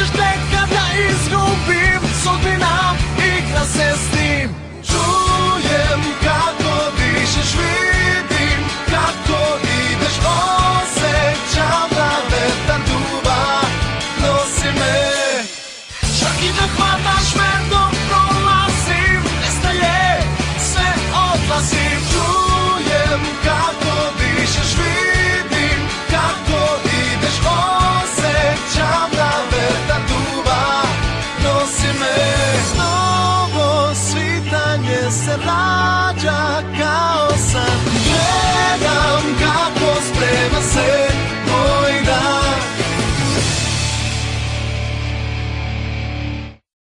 ćeš tek kada izgubim. Sudbina igra se s tim. Čujem kako dišeš, vidim kako ideš, osjećam da vetar duva nosi me. Čak i da hvataš me